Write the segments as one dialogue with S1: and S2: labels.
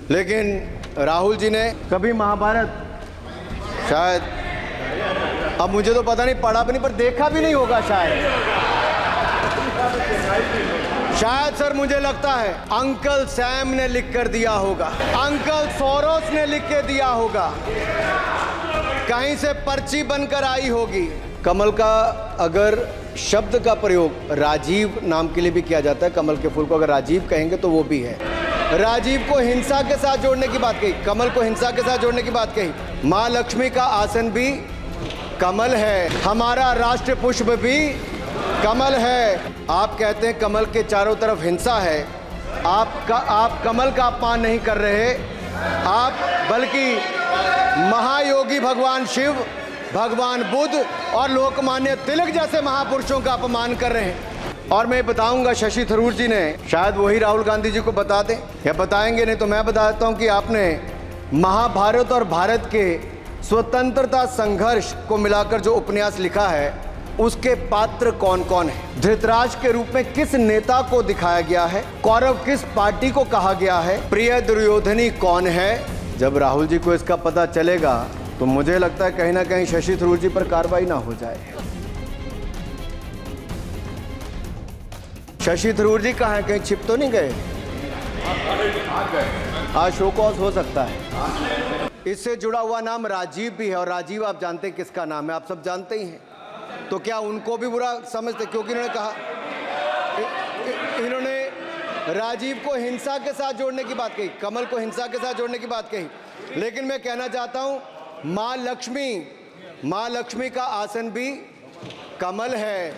S1: लेकिन राहुल जी ने कभी महाभारत शायद, अब मुझे तो पता नहीं, पढ़ा भी नहीं पर देखा भी नहीं होगा शायद सर मुझे लगता है अंकल सैम ने लिख कर दिया होगा, अंकल सोरोस ने लिख के दिया होगा, कहीं से पर्ची बनकर आई होगी। कमल का अगर शब्द का प्रयोग राजीव नाम के लिए भी किया जाता है, कमल के फूल को अगर राजीव कहेंगे तो वो भी है। राजीव को हिंसा के साथ जोड़ने की बात कही, कमल को हिंसा के साथ जोड़ने की बात कही। माँ लक्ष्मी का आसन भी कमल है, हमारा राष्ट्र पुष्प भी कमल है। आप कहते हैं कमल के चारों तरफ हिंसा है, आप कमल का अपमान नहीं कर रहे, आप बल्कि महायोगी भगवान शिव, भगवान बुद्ध और लोकमान्य तिलक जैसे महापुरुषों का अपमान कर रहे हैं। और मैं बताऊंगा शशि थरूर जी ने, शायद वही राहुल गांधी जी को बता दें या बताएंगे, नहीं तो मैं बता देता हूं कि आपने महाभारत और भारत के स्वतंत्रता संघर्ष को मिलाकर जो उपन्यास लिखा है उसके पात्र कौन कौन है, धृतराष्ट्र के रूप में किस नेता को दिखाया गया है, कौरव किस पार्टी को कहा गया है, प्रिय दुर्योधनी कौन है। जब राहुल जी को इसका पता चलेगा तो मुझे लगता है कहीं ना कहीं शशि थरूर जी पर कार्रवाई ना हो जाए। शशि थरूर जी कहाँ हैं, कहीं छिप तो नहीं गए? आज शो कॉज हो सकता है। इससे जुड़ा हुआ नाम राजीव भी है, और राजीव आप जानते हैं किसका नाम है, आप सब जानते ही हैं। तो क्या उनको भी बुरा समझते, क्योंकि इन्होंने कहा, इन्होंने राजीव को हिंसा के साथ जोड़ने की बात कही, कमल को हिंसा के साथ जोड़ने की बात कही। लेकिन मैं कहना चाहता हूं माँ लक्ष्मी का आसन भी कमल है,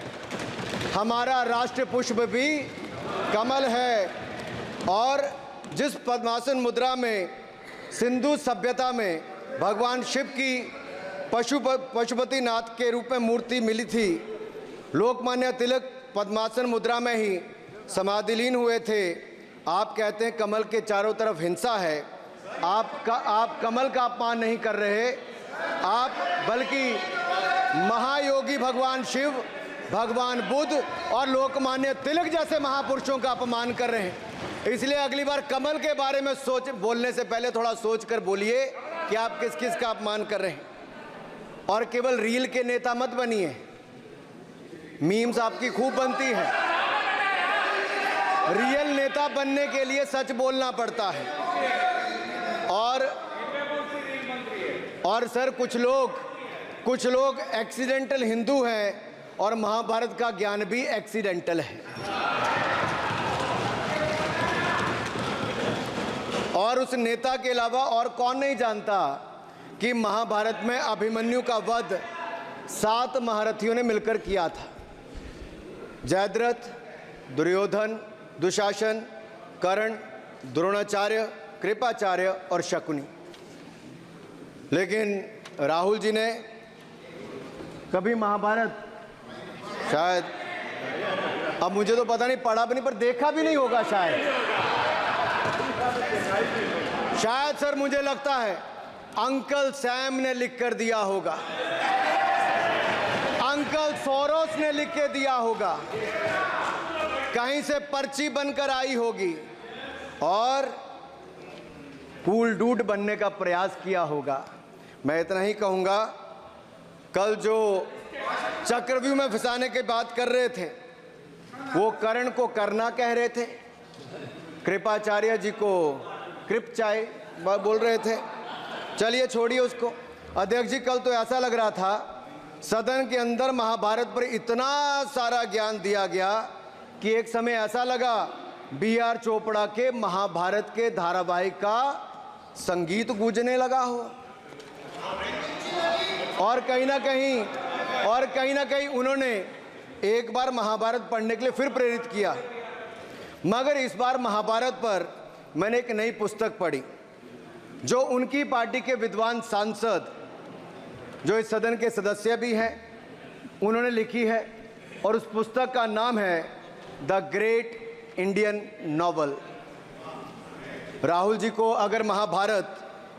S1: हमारा राष्ट्र पुष्प भी कमल है। और जिस पद्मासन मुद्रा में सिंधु सभ्यता में भगवान शिव की पशुपति नाथ के रूप में मूर्ति मिली थी, लोकमान्य तिलक पद्मासन मुद्रा में ही समाधिलीन हुए थे। आप कहते हैं कमल के चारों तरफ हिंसा है, आप कमल का अपमान नहीं कर रहे, आप बल्कि महायोगी भगवान शिव, भगवान बुद्ध और लोकमान्य तिलक जैसे महापुरुषों का अपमान कर रहे हैं। इसलिए अगली बार कमल के बारे में बोलने से पहले थोड़ा सोच कर बोलिए कि आप किस किस का अपमान कर रहे हैं। और केवल रील के नेता मत बनिए, मीम्स आपकी खूब बनती है। रियल नेता बनने के लिए सच बोलना पड़ता है। और सर कुछ लोग एक्सीडेंटल हिंदू हैं और महाभारत का ज्ञान भी एक्सीडेंटल है। और उस नेता के अलावा और कौन नहीं जानता कि महाभारत में अभिमन्यु का वध 7 महारथियों ने मिलकर किया था, जयद्रथ, दुर्योधन, दुशासन, कर्ण, द्रोणाचार्य, कृपाचार्य और शकुनी। लेकिन राहुल जी ने कभी महाभारत शायद, अब मुझे तो पता नहीं, पढ़ा भी नहीं पर देखा भी नहीं होगा शायद सर मुझे लगता है अंकल सैम ने लिख कर दिया होगा, अंकल सोरोस ने लिख के दिया होगा, कहीं से पर्ची बनकर आई होगी और कूल डूड बनने का प्रयास किया होगा। मैं इतना ही कहूंगा, कल जो चक्रव्यूह में फंसाने की बात कर रहे थे वो कर्ण को करना कह रहे थे, कृपाचार्य जी को कृपचाय बोल रहे थे। चलिए छोड़िए उसको। अध्यक्ष जी, कल तो ऐसा लग रहा था सदन के अंदर महाभारत पर इतना सारा ज्ञान दिया गया कि एक समय ऐसा लगा BR चोपड़ा के महाभारत के धारावाहिक का संगीत गूंजने लगा हो। और कहीं ना कहीं उन्होंने एक बार महाभारत पढ़ने के लिए फिर प्रेरित किया। मगर इस बार महाभारत पर मैंने एक नई पुस्तक पढ़ी जो उनकी पार्टी के विद्वान सांसद, जो इस सदन के सदस्य भी हैं, उन्होंने लिखी है। और उस पुस्तक का नाम है the great Indian novel. Rahul ji को अगर महाभारत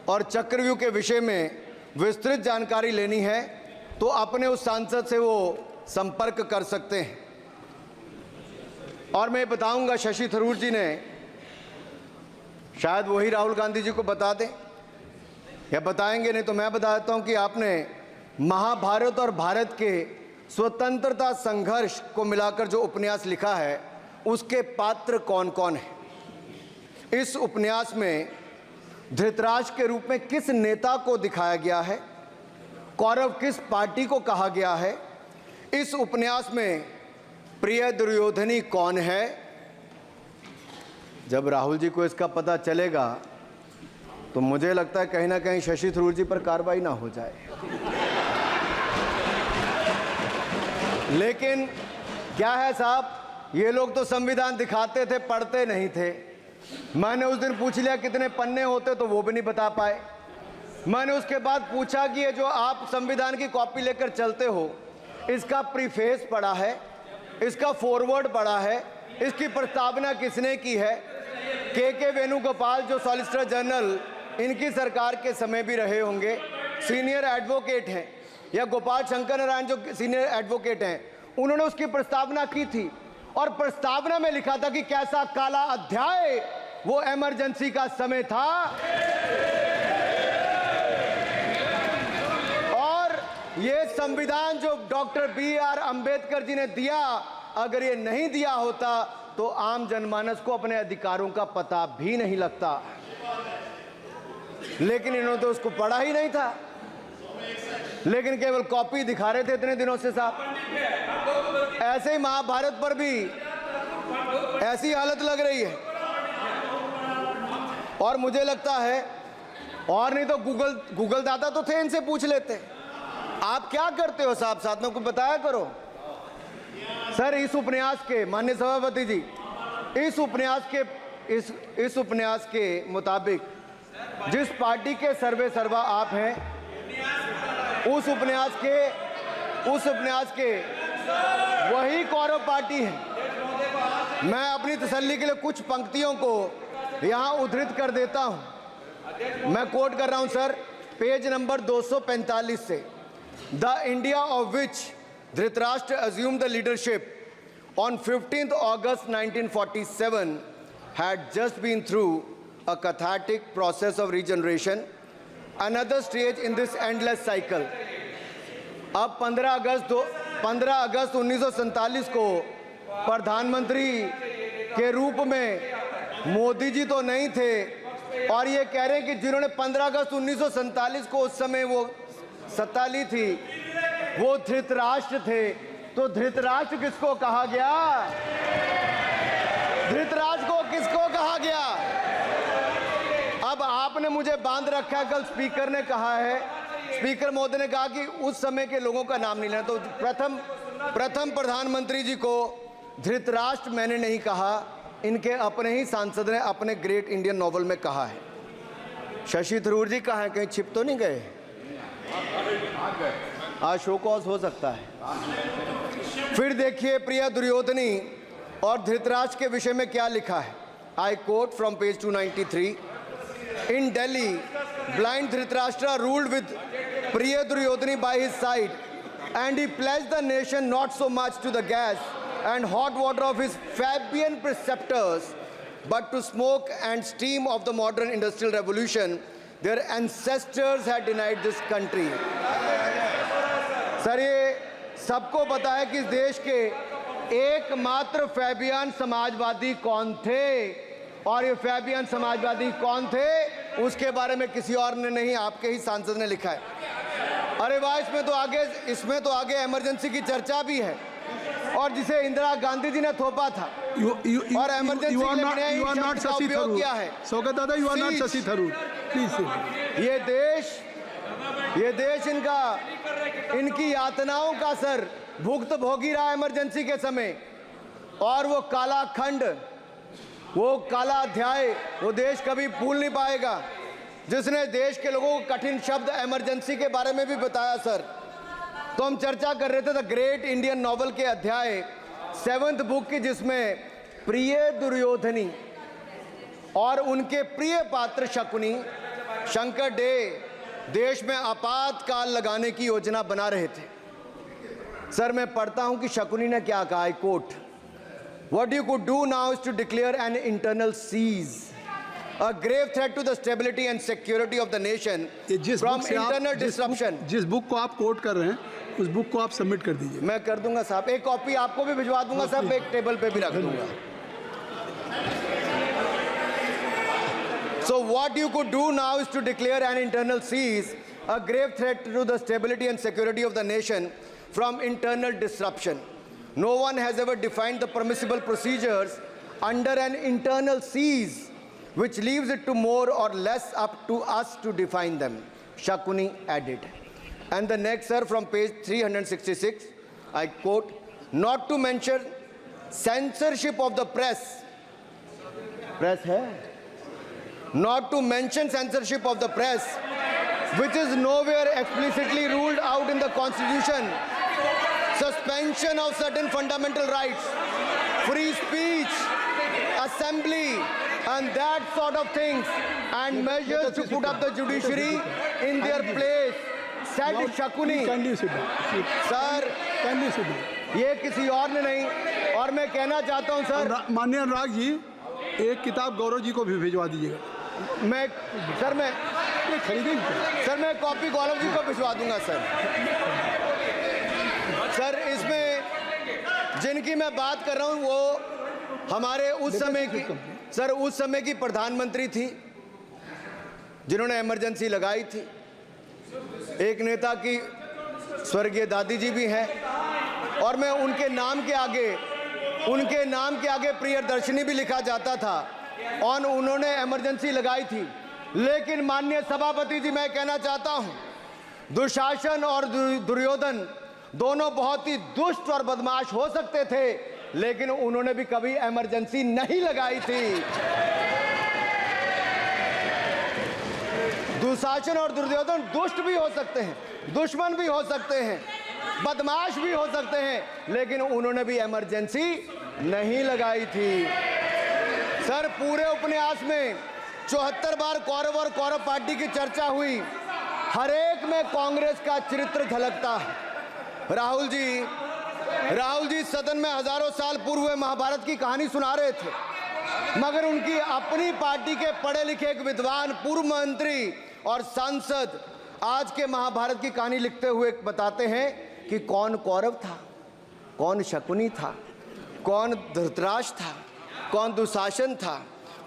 S1: और चक्रव्यूह के विषय में विस्तृत जानकारी लेनी है तो अपने उस सांसद से वो संपर्क कर सकते हैं। और मैं बताऊंगा शशि थरूर जी ने शायद वही राहुल गांधी जी को बता दें या बताएंगे, नहीं तो मैं बता देता हूं कि आपने महाभारत और भारत के स्वतंत्रता संघर्ष को मिलाकर जो उपन्यास लिखा है उसके पात्र कौन कौन हैं। इस उपन्यास में धृतराष्ट्र के रूप में किस नेता को दिखाया गया है, कौरव किस पार्टी को कहा गया है, इस उपन्यास में प्रिय दुर्योधनी कौन है। जब राहुल जी को इसका पता चलेगा तो मुझे लगता है कहीं ना कहीं शशि थरूर जी पर कार्रवाई ना हो जाए। लेकिन क्या है साहब, ये लोग तो संविधान दिखाते थे, पढ़ते नहीं थे। मैंने उस दिन पूछ लिया कितने पन्ने होते, तो वो भी नहीं बता पाए। मैंने उसके बाद पूछा कि ये जो आप संविधान की कॉपी लेकर चलते हो, इसका प्रीफेस पढ़ा है, इसका फॉरवर्ड पढ़ा है, इसकी प्रस्तावना किसने की है। के वेणुगोपाल जो सॉलिसिटर जनरल इनकी सरकार के समय भी रहे होंगे, सीनियर एडवोकेट हैं, या गोपाल शंकर नारायण जो सीनियर एडवोकेट हैं, उन्होंने उसकी प्रस्तावना की थी और प्रस्तावना में लिखा था कि कैसा काला अध्याय वो इमरजेंसी का समय था। और ये संविधान जो डॉक्टर BR अम्बेडकर जी ने दिया, अगर ये नहीं दिया होता तो आम जनमानस को अपने अधिकारों का पता भी नहीं लगता। लेकिन इन्होंने तो उसको पढ़ा ही नहीं था, लेकिन केवल कॉपी दिखा रहे थे इतने दिनों से साहब। ऐसे ही महाभारत पर भी ऐसी हालत लग रही है। और मुझे लगता है, और नहीं तो गूगल दादा तो थे, इनसे पूछ लेते आप क्या करते हो साहब, साथ में कुछ बताया करो। सर इस उपन्यास के, माननीय सभापति जी, इस उपन्यास के मुताबिक जिस पार्टी के सर्वे सर्वा आप हैं, उस उपन्यास के वही कौरव पार्टी है। मैं अपनी तसल्ली के लिए कुछ पंक्तियों को यहां उद्धृत कर देता हूं। मैं कोट कर रहा हूं सर, पेज नंबर 245 से। The India of which Dhritarashtra assumed the leadership on 15th August 1947 had just been through a cathartic process of regeneration, another stage in this endless cycle. अब 15 अगस्त 1947 को प्रधानमंत्री के रूप में मोदी जी तो नहीं थे, और ये कह रहे हैं कि जिन्होंने 15 अगस्त 1947 को उस समय वो सत्ता ली थी वो धृतराष्ट्र थे। तो धृतराष्ट्र किसको कहा गया? धृतराष्ट्र को किसको कहा गया? अब आपने मुझे बांध रखा है। कल स्पीकर ने कहा है, स्पीकर महोदय ने कहा कि उस समय के लोगों का नाम नहीं लेना। तो प्रथम प्रधानमंत्री जी को धृतराष्ट्र मैंने नहीं कहा, इनके अपने ही सांसद ने अपने ग्रेट इंडियन नॉवल में कहा है। शशि थरूर जी कहाँ हैं? कहीं छिप तो नहीं गए? आज शो कॉज हो सकता है। फिर देखिए प्रिय दुर्योधनी और धृतराष्ट्र के विषय में क्या लिखा है। I quote from page 293। In Delhi blind Dhritarashtra ruled with Priya Duryodhani by his side and he pledged the nation not so much to the gas and hot water of his Fabian preceptors, but to smoke and steam of the modern industrial revolution. Their ancestors had denied this country. Sir ये सबको पता है कि इस देश के एकमात्र Fabian Samajwadi कौन थे, और ये फैबियन समाजवादी कौन थे उसके बारे में किसी और ने नहीं, आपके ही सांसद ने लिखा है। अरे वाह, इसमें तो आगे इमरजेंसी की चर्चा भी है, और जिसे इंदिरा गांधी जी ने थोपा था। और इमरजेंसी के लिए उपयोग किया है।
S2: Saugata dada, you are not Shashi Tharoor, please.
S1: ये देश इनकी यातनाओं का सर भुगत भोगी रहा इमरजेंसी के समय, और वो काला खंड, वो काला अध्याय वो देश कभी भूल नहीं पाएगा, जिसने देश के लोगों को कठिन शब्द इमरजेंसी के बारे में भी बताया। सर तो हम चर्चा कर रहे थे द ग्रेट इंडियन नॉवल के अध्याय 7th बुक की, जिसमें प्रिय दुर्योधनी और उनके प्रिय पात्र शकुनी शंकर डे देश में आपातकाल लगाने की योजना बना रहे थे। सर मैं पढ़ता हूं कि शकुनी ने क्या कहा। I quote, what you could do now is to declare an internal seize a grave threat to the stability and security of the nation
S2: ये जिस
S1: from
S2: बुक से आप
S1: internal disruption.
S2: जिस बुक को आप कोट कर रहे हैं उस बुक को आप सबमिट कर दीजिए।
S1: मैं कर दूंगा साहब, एक कॉपी आपको भी भिजवा दूंगा साहब, मैं एक टेबल पे भी रख दूंगा। So what you could do now is to declare an internal seize, a grave threat to the stability and security of the nation from internal disruption. No one has ever defined the permissible procedures under an internal seize, which leaves it to more or less up to us to define them, Shakuni added. And the next, sir, from page 366, I quote, not to mention censorship of the press. Press hai? Not to mention censorship of the press, which is nowhere explicitly ruled out in the Constitution. Suspension of certain fundamental rights, free speech, assembly, and that sort of things, and measures to put up the judiciary in their place, said Shakuni.
S2: Kindly sit down.
S1: Sir,
S2: Kindly sit down.
S1: ये किसी और ने नहीं, और मैं कहना चाहता हूं सर,
S2: माननीय अनुराग जी, एक किताब गौरव जी को भी भिजवा दीजिएगा।
S1: मैं
S2: खरीदेंगे
S1: सर, मैं कॉपी गौरव जी को भिजवा दूंगा सर। सर, इसमें जिनकी मैं बात कर रहा हूं वो हमारे उस समय की, सर उस समय की प्रधानमंत्री थी जिन्होंने इमरजेंसी लगाई थी। एक नेता की स्वर्गीय दादी जी भी हैं, और मैं उनके नाम के आगे प्रियदर्शनी भी लिखा जाता था, और उन्होंने इमरजेंसी लगाई थी। लेकिन माननीय सभापति जी, मैं कहना चाहता हूं, दुशासन और दुर्योधन दोनों बहुत ही दुष्ट और बदमाश हो सकते थे, लेकिन उन्होंने भी कभी इमरजेंसी नहीं लगाई थी। दुशासन और दुर्योधन दुष्ट भी हो सकते हैं, दुश्मन भी हो सकते हैं, बदमाश भी हो सकते हैं, लेकिन उन्होंने भी इमरजेंसी नहीं लगाई थी। सर, पूरे उपन्यास में 74 बार कौरव और कौरव पार्टी की चर्चा हुई, हर एक में कांग्रेस का चरित्र झलकता है। राहुल जी सदन में हजारों साल पूर्व हुए महाभारत की कहानी सुना रहे थे, मगर उनकी अपनी पार्टी के पढ़े लिखे एक विद्वान पूर्व मंत्री और सांसद आज के महाभारत की कहानी लिखते हुए बताते हैं कि कौन कौरव था, कौन शकुनी था, कौन धृतराष्ट्र था, कौन दुशासन था,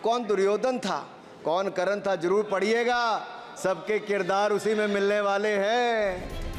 S1: कौन दुर्योधन था, कौन कर्ण था। जरूर पढ़िएगा, सबके किरदार उसी में मिलने वाले हैं।